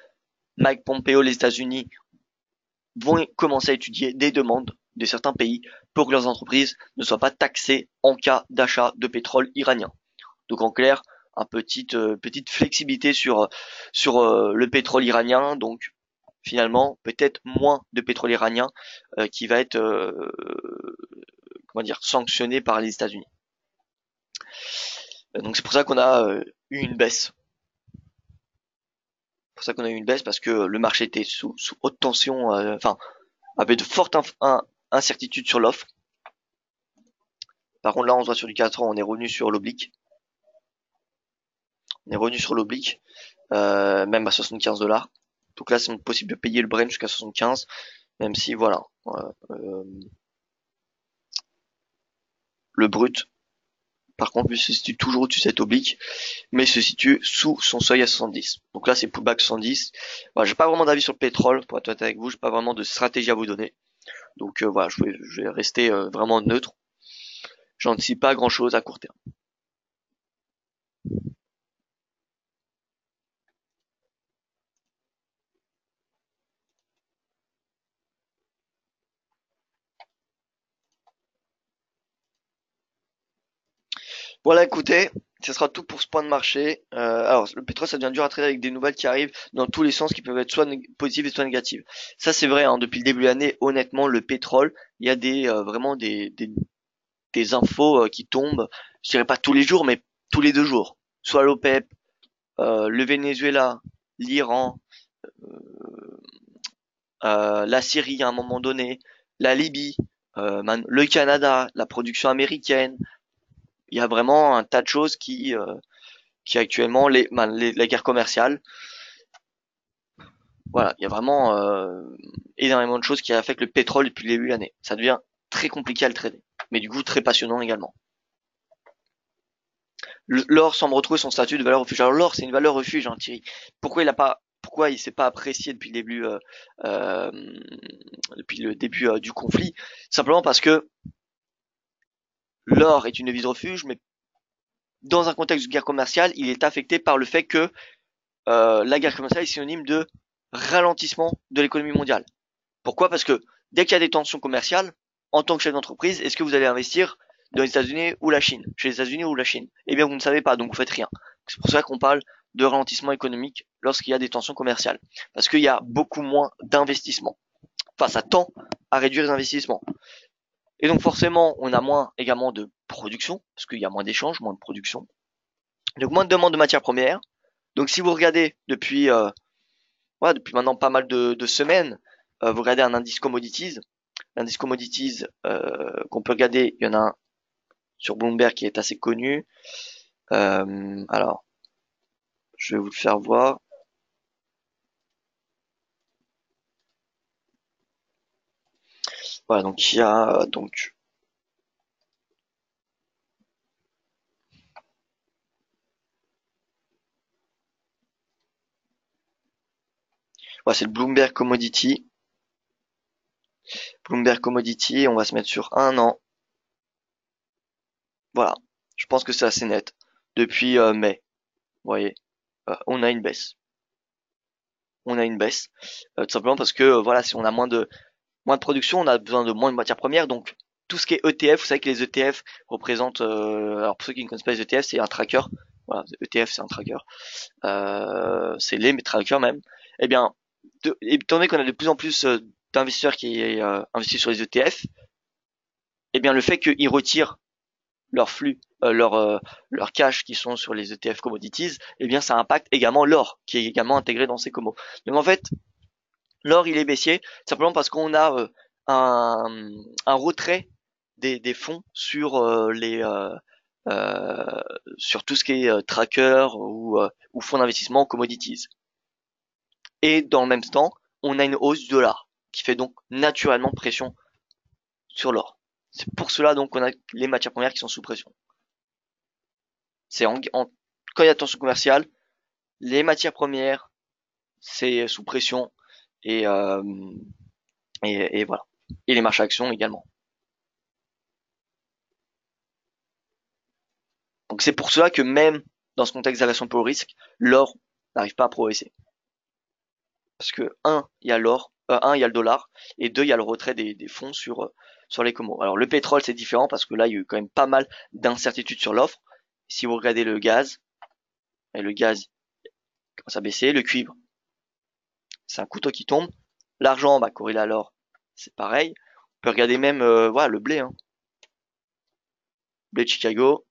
Mike Pompeo, les États-Unis, vont commencer à étudier des demandes de certains pays pour que leurs entreprises ne soient pas taxées en cas d'achat de pétrole iranien. Donc en clair, petite flexibilité sur le pétrole iranien. Donc finalement, peut-être moins de pétrole iranien qui va être sanctionné par les États-Unis. Donc c'est pour ça qu'on a eu une baisse. Pour ça qu'on a eu une baisse parce que le marché était sous haute tension, avait de fortes incertitudes sur l'offre. Par contre là on se voit sur du 4 ans, on est revenu sur l'oblique. On est revenu sur l'oblique, même à 75 $. Donc là c'est possible de payer le Brent jusqu'à 75, même si voilà, le brut par contre lui se situe toujours au-dessus de cette oblique, mais se situe sous son seuil à 70. Donc là c'est pullback 70. Voilà, j'ai pas vraiment d'avis sur le pétrole, pour être honnête avec vous, j'ai pas vraiment de stratégie à vous donner. Donc voilà, je vais rester vraiment neutre. J'anticipe pas grand chose à court terme. Voilà, écoutez, ce sera tout pour ce point de marché. Alors, le pétrole, ça devient dur à trader avec des nouvelles qui arrivent dans tous les sens, qui peuvent être soit positives et soit négatives. Ça, c'est vrai, hein, depuis le début de l'année, honnêtement, le pétrole, il y a vraiment des infos qui tombent, je dirais pas tous les jours, mais tous les 2 jours. Soit l'OPEP, le Venezuela, l'Iran, la Syrie à un moment donné, la Libye, le Canada, la production américaine. Il y a vraiment un tas de choses qui actuellement la guerre commerciale. Voilà, il y a vraiment énormément de choses qui affectent le pétrole depuis le début de l'année. Ça devient très compliqué à le trader, mais du coup très passionnant également. L'or semble retrouver son statut de valeur refuge. Alors l'or, c'est une valeur refuge, hein, Thierry. Pourquoi il s'est pas apprécié depuis le début du conflit? Simplement parce que l'or est une devise refuge, mais dans un contexte de guerre commerciale, il est affecté par le fait que la guerre commerciale est synonyme de ralentissement de l'économie mondiale. Pourquoi? Parce que dès qu'il y a des tensions commerciales, en tant que chef d'entreprise, est-ce que vous allez investir dans les États-Unis ou la Chine? Chez les États-Unis ou la Chine? Eh bien, vous ne savez pas, donc vous faites rien. C'est pour ça qu'on parle de ralentissement économique lorsqu'il y a des tensions commerciales. Parce qu'il y a beaucoup moins d'investissements. Enfin, ça tend à réduire les investissements. Et donc forcément, on a moins également de production, parce qu'il y a moins d'échanges, moins de production. Donc moins de demande de matières premières. Donc si vous regardez depuis maintenant pas mal de semaines, vous regardez un indice commodities. L'indice commodities qu'on peut regarder, il y en a un sur Bloomberg qui est assez connu. Alors, je vais vous le faire voir. Voilà, donc il y a donc voilà, c'est le Bloomberg Commodity. Bloomberg Commodity, on va se mettre sur un an. Voilà, je pense que c'est assez net. Depuis mai, vous voyez, on a une baisse. On a une baisse, tout simplement parce que voilà, si on a moins de production, on a besoin de moins de matières premières, donc tout ce qui est ETF, vous savez que les ETF représentent, alors pour ceux qui ne connaissent pas les ETF, c'est un tracker. Voilà, ETF c'est un tracker, c'est les trackers même. Eh bien, étant donné qu'on a de plus en plus d'investisseurs qui investissent sur les ETF, eh bien le fait qu'ils retirent leur flux, leur cash qui sont sur les ETF commodities, eh bien ça impacte également l'or qui est également intégré dans ces commos. Donc en fait, l'or il est baissier simplement parce qu'on a un retrait des fonds sur sur tout ce qui est tracker ou fonds d'investissement en commodities. Et dans le même temps, on a une hausse du dollar qui fait donc naturellement pression sur l'or. C'est pour cela donc qu'on a les matières premières qui sont sous pression. C'est quand il y a tension commerciale, les matières premières c'est sous pression et, euh, et voilà. Et les marchés actions également. Donc c'est pour cela que même dans ce contexte d'aversion pour le risque, l'or n'arrive pas à progresser. Parce que il y a l'or, il y a le dollar, et deux, il y a le retrait des fonds sur les commos. Alors le pétrole c'est différent parce que là il y a eu quand même pas mal d'incertitudes sur l'offre. Si vous regardez le gaz, et le gaz commence à baisser, le cuivre, c'est un couteau qui tombe. L'argent, bah corrélé à l'or, c'est pareil. On peut regarder même voilà, le blé, hein. Blé de Chicago.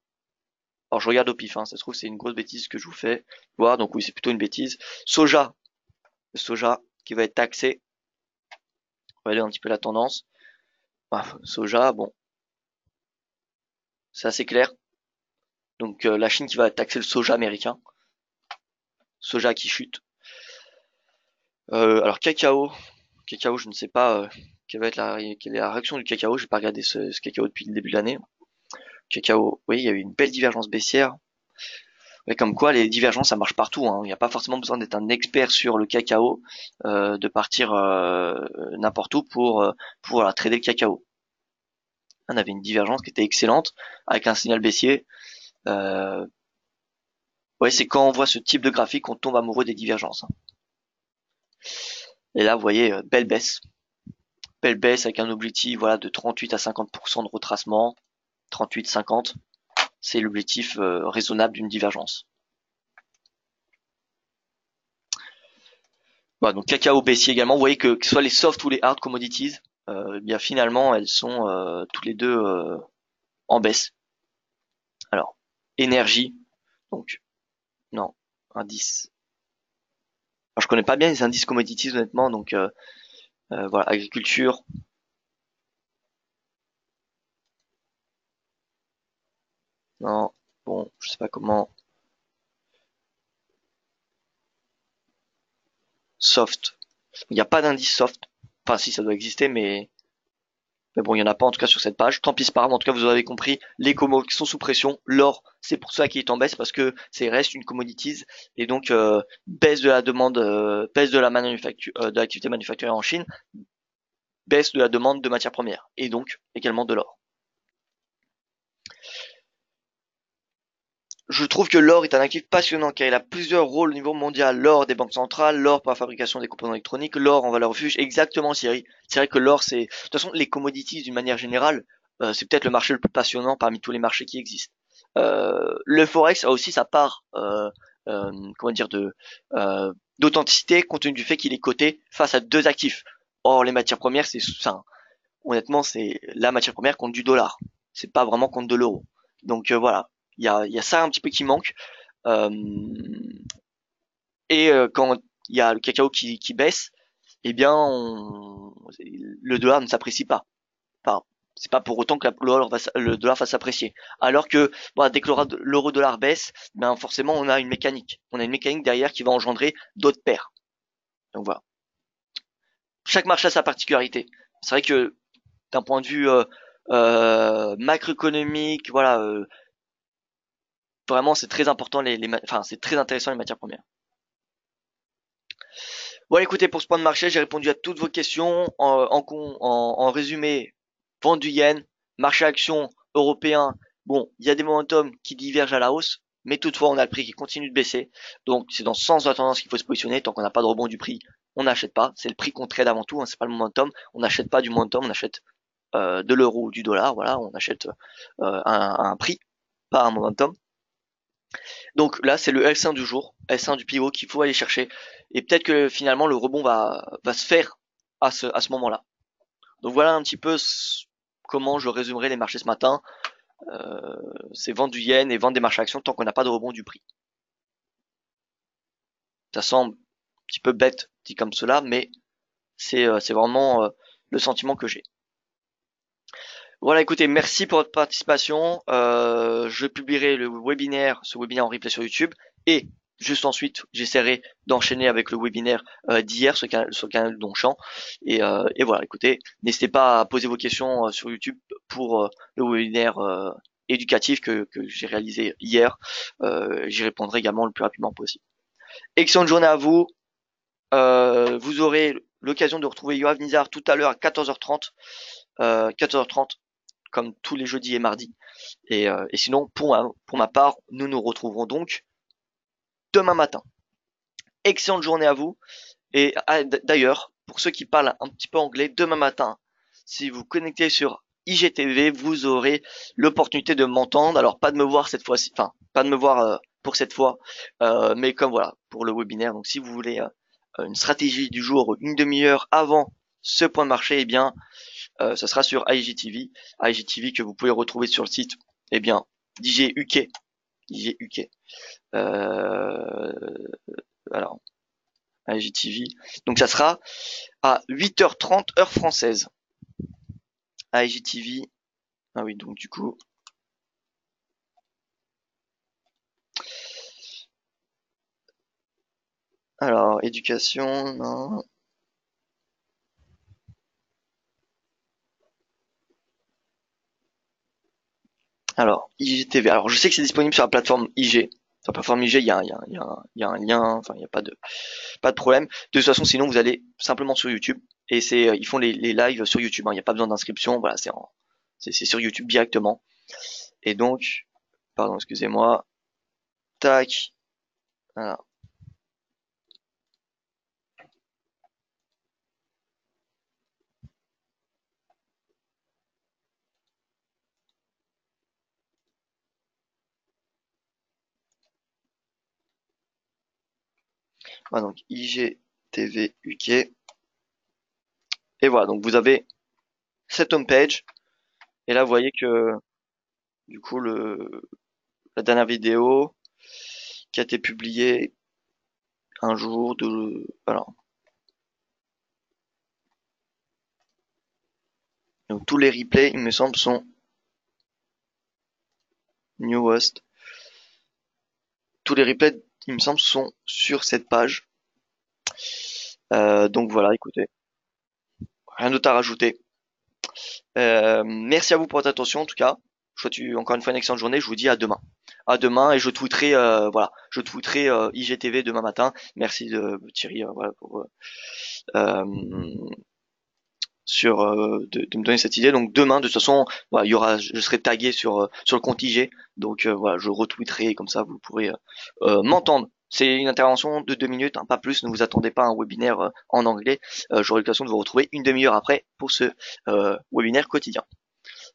Alors je regarde au pif, hein, ça se trouve c'est une grosse bêtise que je vous fais voir, donc oui c'est plutôt une bêtise. Soja, le soja qui va être taxé. On va aller un petit peu la tendance. Soja, bon, c'est assez clair. Donc la Chine qui va taxer le soja américain. Soja qui chute. Alors cacao, je ne sais pas quelle va être quelle est la réaction du cacao. J'ai pas regardé ce cacao depuis le début de l'année. Cacao, oui, il y a eu une belle divergence baissière. Ouais, comme quoi les divergences ça marche partout, hein. Il n'y a pas forcément besoin d'être un expert sur le cacao, de partir n'importe où pour voilà, trader le cacao. On avait une divergence qui était excellente avec un signal baissier. Euh, ouais, c'est quand on voit ce type de graphique qu'on tombe amoureux des divergences, hein. Et là, vous voyez, belle baisse avec un objectif voilà de 38 à 50% de retracement, 38-50, c'est l'objectif raisonnable d'une divergence. Voilà, donc cacao baissier également. Vous voyez que ce soit les soft ou les hard commodities, eh bien finalement elles sont toutes les deux en baisse. Alors énergie, donc non indice. Alors, je connais pas bien les indices commodities honnêtement, donc voilà agriculture. Non, bon, je sais pas comment. Soft. Il n'y a pas d'indice soft. Enfin si ça doit exister, mais bon, il y en a pas en tout cas sur cette page. Tant pis c'est pas grave, en tout cas vous avez compris, les commos qui sont sous pression, l'or, c'est pour ça qu'il est en baisse parce que c'est reste une commodities et donc baisse de la demande, baisse de la manufacture, de l'activité manufacturière en Chine, baisse de la demande de matières premières et donc également de l'or. Je trouve que l'or est un actif passionnant car il a plusieurs rôles au niveau mondial. L'or des banques centrales, l'or pour la fabrication des composants électroniques, l'or en valeur refuge. Exactement, Thierry. C'est vrai que l'or, c'est, de toute façon, les commodities d'une manière générale, c'est peut-être le marché le plus passionnant parmi tous les marchés qui existent. Le forex a aussi sa part comment dire, d'authenticité compte tenu du fait qu'il est coté face à deux actifs. Or, les matières premières, honnêtement, c'est la matière première contre du dollar. C'est pas vraiment contre de l'euro. Donc voilà, il y a ça un petit peu qui manque. Euh, quand il y a le cacao qui baisse, eh bien, le dollar ne s'apprécie pas. Enfin, c'est pas pour autant que le dollar va s'apprécier. Alors que voilà, dès que l'euro dollar baisse, ben forcément on a une mécanique. On a une mécanique derrière qui va engendrer d'autres paires. Donc voilà. Chaque marché a sa particularité. C'est vrai que d'un point de vue macroéconomique, voilà, vraiment c'est très important enfin c'est très intéressant les matières premières. Bon, écoutez, pour ce point de marché, j'ai répondu à toutes vos questions. En résumé, vente du yen, marché action européen. Bon, il y a des momentum qui divergent à la hausse, mais toutefois, on a le prix qui continue de baisser. Donc, c'est dans ce sens de la tendance qu'il faut se positionner. Tant qu'on n'a pas de rebond du prix, on n'achète pas. C'est le prix qu'on trade avant tout, hein, c'est pas le momentum. On n'achète pas du momentum, on achète de l'euro ou du dollar. Voilà, on achète un prix, pas un momentum. Donc là, c'est le L5 du jour, L5 du pivot qu'il faut aller chercher. Et peut-être que finalement le rebond va se faire à ce moment-là. Donc voilà un petit peu comment je résumerai les marchés ce matin. C'est vendre du yen et vendre des marchés actions tant qu'on n'a pas de rebond du prix. Ça semble un petit peu bête dit comme cela, mais c'est vraiment le sentiment que j'ai. Voilà, écoutez, merci pour votre participation. Je publierai ce webinaire en replay sur YouTube et juste ensuite, j'essaierai d'enchaîner avec le webinaire d'hier sur le canal de Donchamp. Et voilà, écoutez, n'hésitez pas à poser vos questions sur YouTube pour le webinaire éducatif que j'ai réalisé hier. J'y répondrai également le plus rapidement possible. Excellente journée à vous. Vous aurez l'occasion de retrouver Yoav Nizar tout à l'heure à 14h30. 14h30 comme tous les jeudis et mardis. Et sinon, pour ma part, nous nous retrouverons donc demain matin. Excellente journée à vous. Et d'ailleurs, pour ceux qui parlent un petit peu anglais, demain matin, si vous connectez sur IGTV, vous aurez l'opportunité de m'entendre. Alors pas de me voir cette fois-ci, enfin pas de me voir pour cette fois, mais comme voilà pour le webinaire. Donc si vous voulez une stratégie du jour, une demi-heure avant ce point de marché, eh bien ça sera sur IGTV. IGTV que vous pouvez retrouver sur le site, eh bien, d'IGUK. IGUK. Alors, IGTV. Donc ça sera à 8h30 heure française. IGTV. Ah oui, donc du coup. Alors, éducation, non. Alors, IGTV. Alors, je sais que c'est disponible sur la plateforme IG. Sur la plateforme IG, il y a un lien, enfin, il n'y a pas de problème. De toute façon, sinon, vous allez simplement sur YouTube. Et ils font les lives sur YouTube, hein. Il n'y a pas besoin d'inscription. Voilà, c'est sur YouTube directement. Et donc, pardon, excusez-moi. Tac. Voilà. Voilà, donc IGTV UK. Et voilà, donc vous avez cette home page. Et là, vous voyez que du coup, la dernière vidéo qui a été publiée un jour de. Alors, donc tous les replays, il me semble, sont newest. Tous les replays, il me semble, sont sur cette page. Donc voilà, écoutez, rien d'autre à rajouter. Merci à vous pour votre attention en tout cas. Je vous souhaite encore une fois une excellente journée. Je vous dis à demain. À demain et je tweeterai voilà, je tweeterai IGTV demain matin. Merci de Thierry voilà pour de me donner cette idée. Donc demain, de toute façon, voilà, je serai tagué sur le compte IG. Donc voilà, je retweeterai comme ça vous pourrez m'entendre. C'est une intervention de 2 minutes, hein, pas plus. Ne vous attendez pas à un webinaire en anglais. J'aurai l'occasion de vous retrouver une demi-heure après pour ce webinaire quotidien.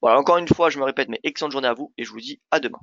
Voilà, encore une fois, je me répète, mais excellente journée à vous et je vous dis à demain.